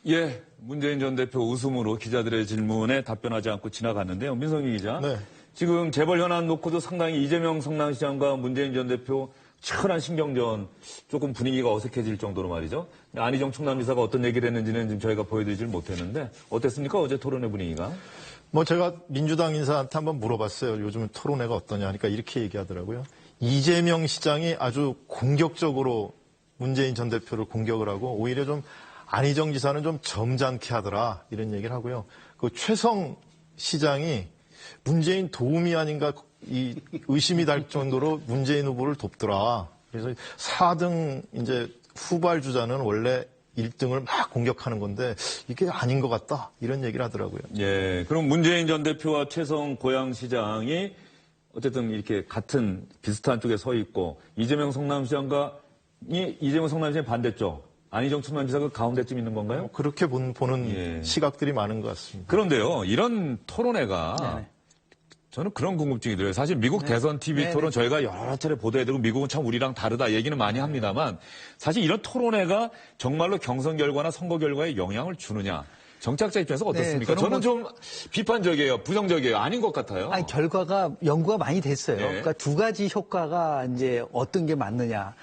예, 문재인 전 대표 웃음으로 기자들의 질문에 답변하지 않고 지나갔는데요. 민성희 기자. 네. 지금 재벌 현안 놓고도 상당히 이재명 성남시장과 문재인 전 대표 치열한 신경전, 조금 분위기가 어색해질 정도로 말이죠. 안희정 충남지사가 어떤 얘기를 했는지는 지금 저희가 보여드리질 못했는데 어땠습니까? 어제 토론회 분위기가? 제가 민주당 인사한테 한번 물어봤어요. 요즘 토론회가 어떠냐 하니까 이렇게 얘기하더라고요. 이재명 시장이 아주 공격적으로 문재인 전 대표를 공격을 하고 오히려 좀 안희정 지사는 좀 점잖게 하더라 이런 얘기를 하고요. 그 최성 시장이 문재인 도움이 아닌가 이 의심이 달 정도로 문재인 후보를 돕더라. 그래서 4등 이제 후발 주자는 원래 1등을 막 공격하는 건데 이게 아닌 것 같다 이런 얘기를 하더라고요. 예, 그럼 문재인 전 대표와 최성 고양시장이 어쨌든 이렇게 같은 비슷한 쪽에 서 있고 이재명 성남시장이 반대쪽, 안희정 충남지사가 가운데쯤 있는 건가요? 그렇게 보는 시각들이 많은 것 같습니다. 그런데요, 이런 토론회가 저는 그런 궁금증이 들어요. 사실 미국 대선 TV 토론 저희가 여러 차례 보도해드리고 미국은 참 우리랑 다르다 얘기는 많이 합니다만 사실 이런 토론회가 정말로 경선 결과나 선거 결과에 영향을 주느냐. 정치학자 입장에서 어떻습니까? 저는 좀 비판적이에요. 부정적이에요. 아닌 것 같아요. 아니, 결과가 연구가 많이 됐어요. 그러니까 두 가지 효과가 이제 어떤 게 맞느냐.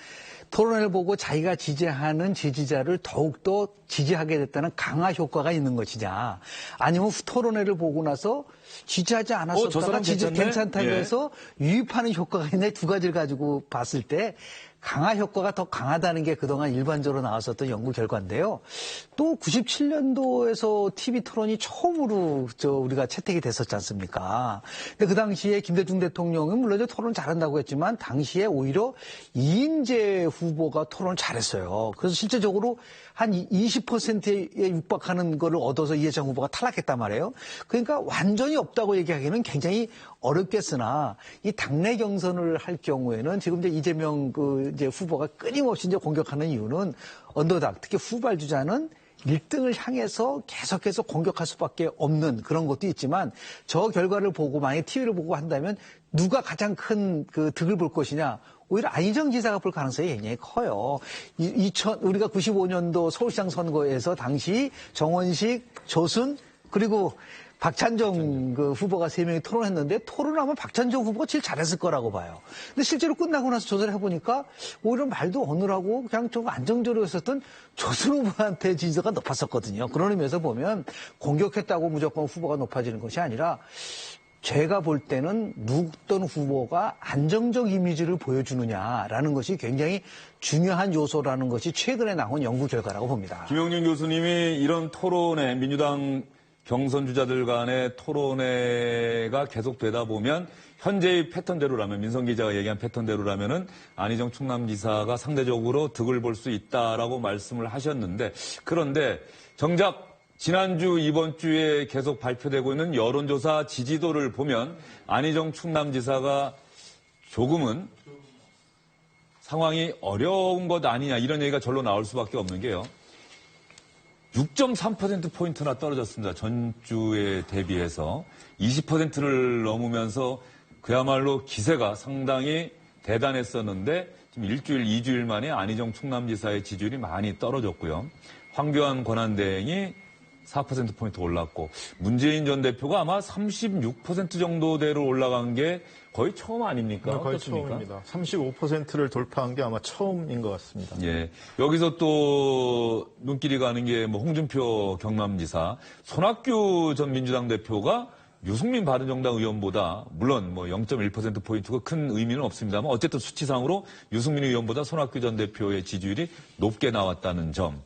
토론회를 보고 자기가 지지하는 지지자를 더욱더 지지하게 됐다는 강화 효과가 있는 것이냐. 아니면 토론회를 보고 나서 지지하지 않았었다가 괜찮다고 해서 유입하는 효과가 있네. 두 가지를 가지고 봤을 때 강화 효과가 더 강하다는 게 그동안 일반적으로 나왔었던 연구 결과인데요. 또 97년도에서 TV 토론이 처음으로 우리가 채택이 됐었지 않습니까? 근데 그 당시에 김대중 대통령은 물론 토론 잘한다고 했지만 당시에 오히려 이인재 후보가 토론을 잘했어요. 그래서 실제적으로 한 20%에 육박하는 거를 얻어서 이해창 후보가 탈락했단 말이에요. 그러니까 완전히 없다고 얘기하기는 굉장히 어렵겠으나 이 당내 경선을 할 경우에는 지금 이제 이재명 이제 후보가 끊임없이 이제 공격하는 이유는 언더닥, 특히 후발 주자는 1등을 향해서 계속해서 공격할 수밖에 없는 그런 것도 있지만 저 결과를 보고 만약에 TV를 보고 한다면 누가 가장 큰 그 득을 볼 것이냐. 오히려 안희정 지사가 볼 가능성이 굉장히 커요. 우리가 95년도 서울시장 선거에서 당시 정원식, 조순 그리고 박찬정 그 후보가 3명이 토론했는데 토론하면 박찬정 후보가 제일 잘했을 거라고 봐요. 근데 실제로 끝나고 나서 조사를 해보니까 오히려 말도 어눌하고 그냥 좀 안정적으로 했었던 조순 후보한테 지지도가 높았었거든요. 그런 의미에서 보면 공격했다고 무조건 후보가 높아지는 것이 아니라 제가 볼 때는 어떤 후보가 안정적 이미지를 보여주느냐라는 것이 굉장히 중요한 요소라는 것이 최근에 나온 연구 결과라고 봅니다. 김영준 교수님이 이런 토론회, 민주당 경선 주자들 간의 토론회가 계속되다 보면 현재의 패턴대로라면 민성 기자가 얘기한 패턴대로라면은 안희정 충남지사가 상대적으로 득을 볼 수 있다라고 말씀을 하셨는데 그런데 정작 지난주 이번 주에 계속 발표되고 있는 여론조사 지지도를 보면 안희정 충남지사가 조금은 상황이 어려운 것 아니냐 이런 얘기가 절로 나올 수밖에 없는 게요. 6.3%포인트나 떨어졌습니다. 전주에 대비해서 20%를 넘으면서 그야말로 기세가 상당히 대단했었는데 지금 일주일, 2주일 만에 안희정 충남지사의 지지율이 많이 떨어졌고요. 황교안 권한대행이 4%포인트 올랐고 문재인 전 대표가 아마 36% 정도대로 올라간 게 거의 처음 아닙니까? 네, 거의 어떻습니까? 처음입니다. 35%를 돌파한 게 아마 처음인 것 같습니다. 예. 여기서 또 눈길이 가는 게 뭐 홍준표 경남지사, 손학규 전 민주당 대표가 유승민 바른정당 의원보다 물론 뭐 0.1%포인트가 큰 의미는 없습니다만 어쨌든 수치상으로 유승민 의원보다 손학규 전 대표의 지지율이 높게 나왔다는 점.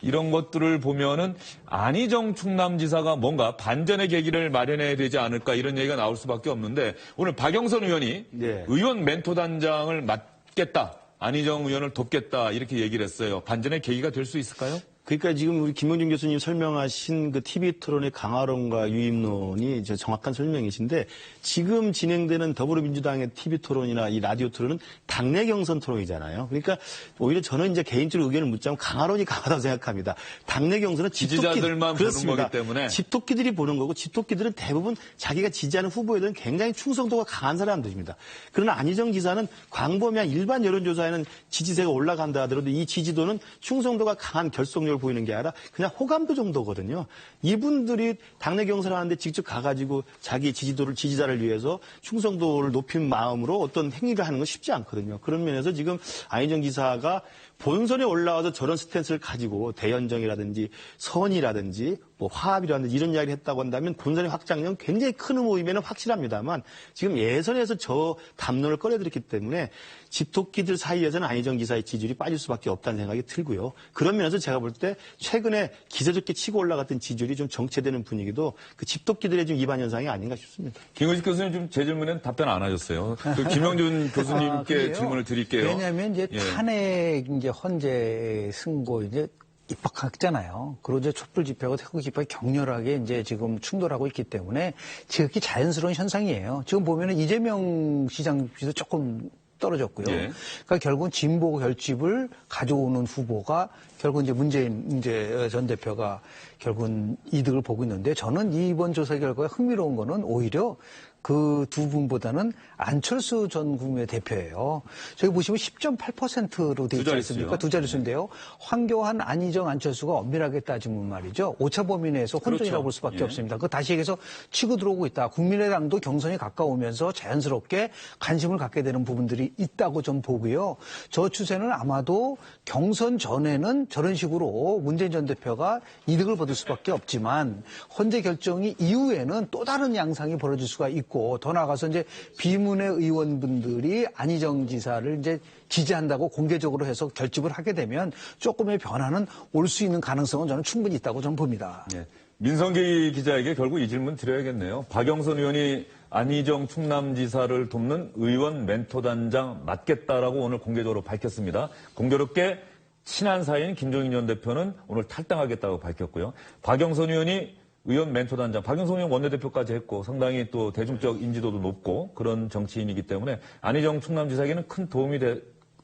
이런 것들을 보면은 안희정 충남지사가 뭔가 반전의 계기를 마련해야 되지 않을까 이런 얘기가 나올 수밖에 없는데 오늘 박영선 의원이 의원 멘토단장을 맡겠다. 안희정 의원을 돕겠다 이렇게 얘기를 했어요. 반전의 계기가 될 수 있을까요? 그러니까 지금 우리 김영준 교수님 설명하신 그 TV 토론의 강화론과 유입론이 정확한 설명이신데 지금 진행되는 더불어민주당의 TV 토론이나 이 라디오 토론은 당내 경선 토론이잖아요. 그러니까 오히려 저는 이제 개인적으로 의견을 묻자면 강화론이 강하다고 생각합니다. 당내 경선은 지지자들만 보는 거기 때문에 집토끼들이 보는 거고 집토끼들은 대부분 자기가 지지하는 후보에 대한 굉장히 충성도가 강한 사람들입니다. 그러나 안희정 지사는 광범위한 일반 여론조사에는 지지세가 올라간다 하더라도 이 지지도는 충성도가 강한 결속력을 보이는 게 아니라 그냥 호감도 정도거든요. 이분들이 당내 경선을 하는데 직접 가가지고 자기 지지자를 위해서 충성도를 높인 마음으로 어떤 행위를 하는 건 쉽지 않거든요. 그런 면에서 지금 안희정 지사가 본선에 올라와서 저런 스탠스를 가지고 대연정이라든지 선이라든지 뭐 화합이라든지 이런 이야기를 했다고 한다면 본선의 확장력은 굉장히 큰 의미는 확실합니다만 지금 예선에서 저 담론을 꺼내들었기 때문에 집토끼들 사이에서는 안희정 지사의 지지율이 빠질 수밖에 없다는 생각이 들고요. 그런 면에서 제가 볼 때 최근에 기세좋게 치고 올라갔던 지지율이 좀 정체되는 분위기도 그 집토끼들의 좀 이반 현상이 아닌가 싶습니다. 김은식 교수님 좀 제 질문에는 답변 안 하셨어요. 그 김영준 교수님께 질문을 드릴게요. 왜냐하면 이제 탄핵 이제 헌재 승고 이제 입박했잖아요. 그리고 이제 촛불 집회하고 태극 집회가 격렬하게 이제 지금 충돌하고 있기 때문에 지극히 자연스러운 현상이에요. 지금 보면은 이재명 시장 비도 조금 떨어졌고요. 예. 그러니까 결국은 진보 결집을 가져오는 후보가 결국 이제 문재인 전 대표가 결국은 이득을 보고 있는데 저는 이번 조사 결과가 흥미로운 거는 오히려 그 두 분보다는 안철수 전 국민의 대표예요. 저기 보시면 10.8%로 돼 있지 않습니까? 두 자릿수인데요. 황교안, 안희정, 안철수가 엄밀하게 따지면 말이죠. 오차 범위 내에서 혼전이라고 볼 수밖에 없습니다. 그 다시 얘기해서 치고 들어오고 있다. 국민의당도 경선이 가까우면서 자연스럽게 관심을 갖게 되는 부분들이 있다고 좀 보고요. 저 추세는 아마도 경선 전에는 저런 식으로 문재인 전 대표가 이득을 받을 수밖에 없지만 헌재 결정이 이후에는 또 다른 양상이 벌어질 수가 있고 더 나아가서 이제 비문의 의원분들이 안희정 지사를 이제 지지한다고 공개적으로 해서 결집을 하게 되면 조금의 변화는 올 수 있는 가능성은 저는 충분히 있다고 저는 봅니다. 네. 민성기 기자에게 결국 이 질문 드려야겠네요. 박영선 의원이 안희정 충남지사를 돕는 의원 멘토단장 맡겠다라고 오늘 공개적으로 밝혔습니다. 공교롭게 친한 사이인 김종인 전 대표는 오늘 탈당하겠다고 밝혔고요. 박영선 의원이 의원 멘토단장, 박영선 의원 원내대표까지 했고 상당히 또 대중적 인지도도 높고 그런 정치인이기 때문에 안희정 충남지사에게는 큰 도움이 될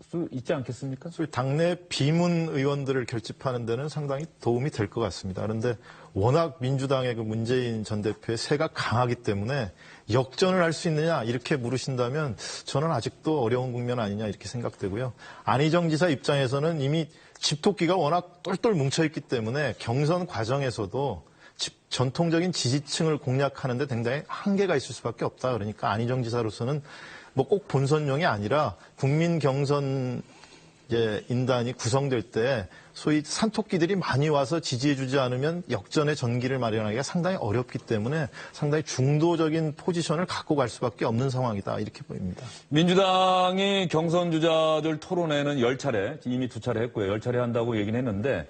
수 있지 않겠습니까? 당내 비문 의원들을 결집하는 데는 상당히 도움이 될 것 같습니다. 그런데 워낙 민주당의 그 문재인 전 대표의 세가 강하기 때문에 역전을 할 수 있느냐 이렇게 물으신다면 저는 아직도 어려운 국면 아니냐 이렇게 생각되고요. 안희정 지사 입장에서는 이미 집토끼가 워낙 똘똘 뭉쳐있기 때문에 경선 과정에서도 전통적인 지지층을 공략하는 데 굉장히 한계가 있을 수밖에 없다. 그러니까 안희정 지사로서는 뭐 꼭 본선용이 아니라 국민 경선 인단이 구성될 때 소위 산토끼들이 많이 와서 지지해주지 않으면 역전의 전기를 마련하기가 상당히 어렵기 때문에 상당히 중도적인 포지션을 갖고 갈 수밖에 없는 상황이다 이렇게 보입니다. 민주당이 경선 주자들 토론회는 10차례, 이미 2차례 했고요. 10차례 한다고 얘기는 했는데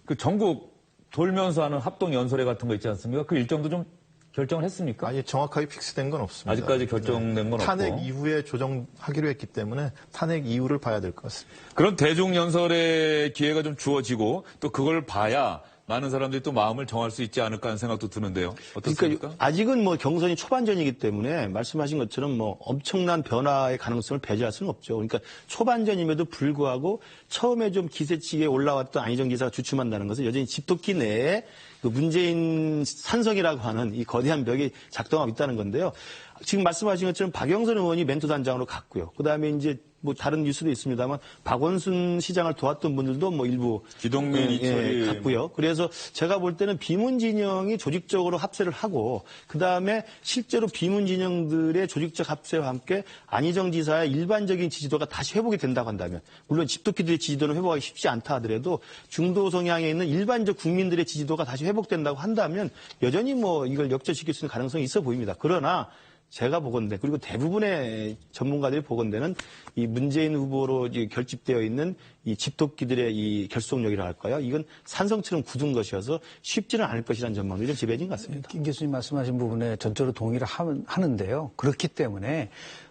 그 전국 돌면서 하는 합동 연설회 같은 거 있지 않습니까? 그 일정도 좀 결정을 했습니까? 아니, 정확하게 픽스된 건 없습니다. 아직까지 결정된 건 탄핵 없고. 이후에 조정하기로 했기 때문에 탄핵 이후를 봐야 될 것 같습니다. 그런 대중연설의 기회가 좀 주어지고 또 그걸 봐야 많은 사람들이 또 마음을 정할 수 있지 않을까 하는 생각도 드는데요. 어떻습니까? 그러니까 아직은 뭐 경선이 초반전이기 때문에 말씀하신 것처럼 뭐 엄청난 변화의 가능성을 배제할 수는 없죠. 그러니까 초반전임에도 불구하고 처음에 좀 기세치게 올라왔던 안희정 지사가 주춤한다는 것은 여전히 집토끼 내에 그 문재인 산성이라고 하는 이 거대한 벽이 작동하고 있다는 건데요. 지금 말씀하신 것처럼 박영선 의원이 멘토단장으로 갔고요. 그다음에 이제 뭐 다른 뉴스도 있습니다만 박원순 시장을 도왔던 분들도 뭐 일부 기동민 이철이 갔고요. 그래서 제가 볼 때는 비문 진영이 조직적으로 합세를 하고 그다음에 실제로 비문 진영들의 조직적 합세와 함께 안희정 지사의 일반적인 지지도가 다시 회복이 된다고 한다면 물론 집토끼들의 지지도는 회복하기 쉽지 않다 하더라도 중도 성향에 있는 일반적 국민들의 지지도가 다시 회복된다고 한다면 여전히 뭐 이걸 역전시킬 수 있는 가능성이 있어 보입니다. 그러나 제가 보건대 그리고 대부분의 전문가들이 보건대는 이 문재인 후보로 결집되어 있는 이 집토끼들의 이 결속력이라 할까요? 이건 산성처럼 굳은 것이어서 쉽지는 않을 것이라는 전망들이 좀 지배진 것 같습니다. 김 교수님 말씀하신 부분에 전적으로 동의를 하는데요. 그렇기 때문에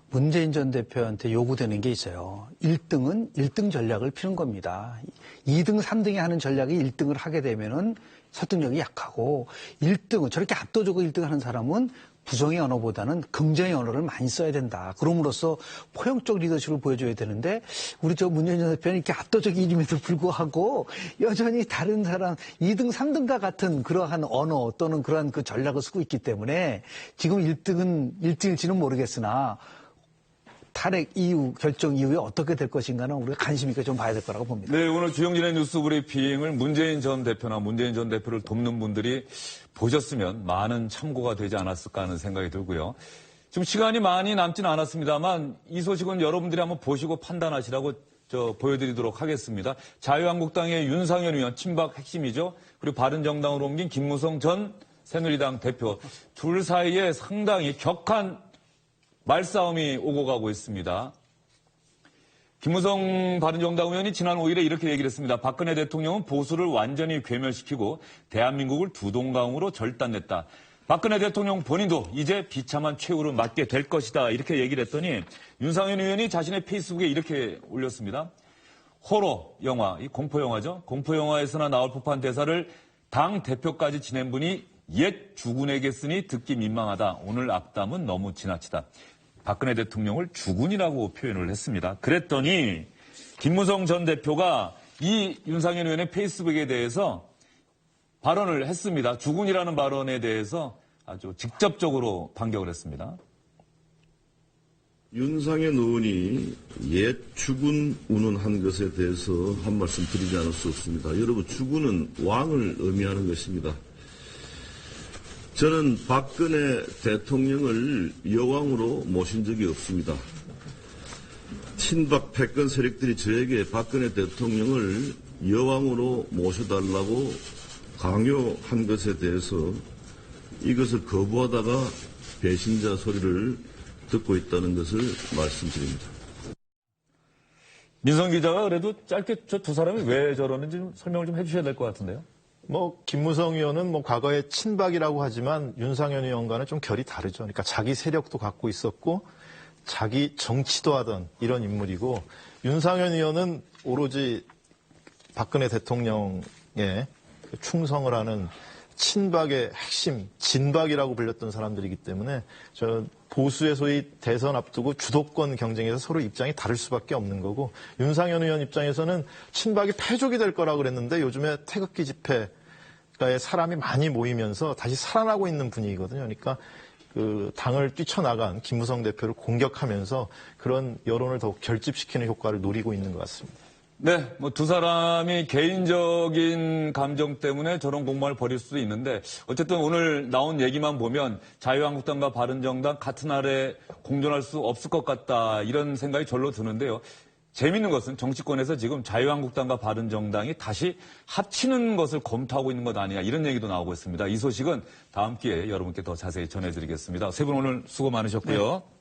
문재인 전 대표한테 요구되는 게 있어요. 1등은 1등 전략을 피는 겁니다. 2등, 3등이 하는 전략이 1등을 하게 되면은 설득력이 약하고 1등은 저렇게 압도적으로 1등 하는 사람은 부정의 언어보다는 긍정의 언어를 많이 써야 된다. 그럼으로써 포용적 리더십을 보여줘야 되는데 우리 저 문재인 전 대표는 이렇게 압도적 일임에도 불구하고 여전히 다른 사람 2등, 3등과 같은 그러한 언어 또는 그러한 그 전략을 쓰고 있기 때문에 지금 1등은 1등일지는 모르겠으나 탄핵 이후, 결정 이후에 어떻게 될 것인가는 우리가 관심 있게 좀 봐야 될 거라고 봅니다. 네, 오늘 주영진의 뉴스 브리핑을 문재인 전 대표나 문재인 전 대표를 돕는 분들이 보셨으면 많은 참고가 되지 않았을까 하는 생각이 들고요. 지금 시간이 많이 남진 않았습니다만 이 소식은 여러분들이 한번 보시고 판단하시라고 보여드리도록 하겠습니다. 자유한국당의 윤상현 의원 친박 핵심이죠. 그리고 바른정당으로 옮긴 김무성 전 새누리당 대표 둘 사이에 상당히 격한 말싸움이 오고 가고 있습니다. 김무성 바른정당 의원이 지난 5일에 이렇게 얘기를 했습니다. 박근혜 대통령은 보수를 완전히 괴멸시키고 대한민국을 두동강으로 절단냈다. 박근혜 대통령 본인도 이제 비참한 최후를 맞게 될 것이다. 이렇게 얘기를 했더니 윤상현 의원이 자신의 페이스북에 이렇게 올렸습니다. 호러 영화, 이 공포 영화죠. 공포 영화에서나 나올 법한 대사를 당 대표까지 지낸 분이 옛 주군에게 쓰니 듣기 민망하다. 오늘 악담은 너무 지나치다. 박근혜 대통령을 주군이라고 표현을 했습니다. 그랬더니 김무성 전 대표가 이 윤상현 의원의 페이스북에 대해서 발언을 했습니다. 주군이라는 발언에 대해서 아주 직접적으로 반격을 했습니다. 윤상현 의원이 옛 주군 운운한 것에 대해서 한 말씀 드리지 않을 수 없습니다. 여러분, 주군은 왕을 의미하는 것입니다. 저는 박근혜 대통령을 여왕으로 모신 적이 없습니다. 친박 패권 세력들이 저에게 박근혜 대통령을 여왕으로 모셔달라고 강요한 것에 대해서 이것을 거부하다가 배신자 소리를 듣고 있다는 것을 말씀드립니다. 민성 기자가 그래도 짧게 저 두 사람이 왜 저러는지 좀 설명을 좀 해주셔야 될 것 같은데요. 김무성 의원은 과거에 친박이라고 하지만 윤상현 의원과는 좀 결이 다르죠. 그러니까 자기 세력도 갖고 있었고 자기 정치도 하던 이런 인물이고 윤상현 의원은 오로지 박근혜 대통령에 충성을 하는 친박의 핵심, 진박이라고 불렸던 사람들이기 때문에 저 보수의 소위 대선 앞두고 주도권 경쟁에서 서로 입장이 다를 수밖에 없는 거고 윤상현 의원 입장에서는 친박이 패족이 될 거라고 그랬는데 요즘에 태극기 집회에 사람이 많이 모이면서 다시 살아나고 있는 분위기거든요. 그러니까 그 당을 뛰쳐나간 김무성 대표를 공격하면서 그런 여론을 더욱 결집시키는 효과를 노리고 있는 것 같습니다. 네, 뭐 두 사람이 개인적인 감정 때문에 저런 공방을 벌일 수도 있는데 어쨌든 오늘 나온 얘기만 보면 자유한국당과 바른정당 같은 날에 공존할 수 없을 것 같다 이런 생각이 절로 드는데요. 재미있는 것은 정치권에서 지금 자유한국당과 바른정당이 다시 합치는 것을 검토하고 있는 것 아니냐 이런 얘기도 나오고 있습니다. 이 소식은 다음 기회에 여러분께 더 자세히 전해드리겠습니다. 세 분 오늘 수고 많으셨고요. 네.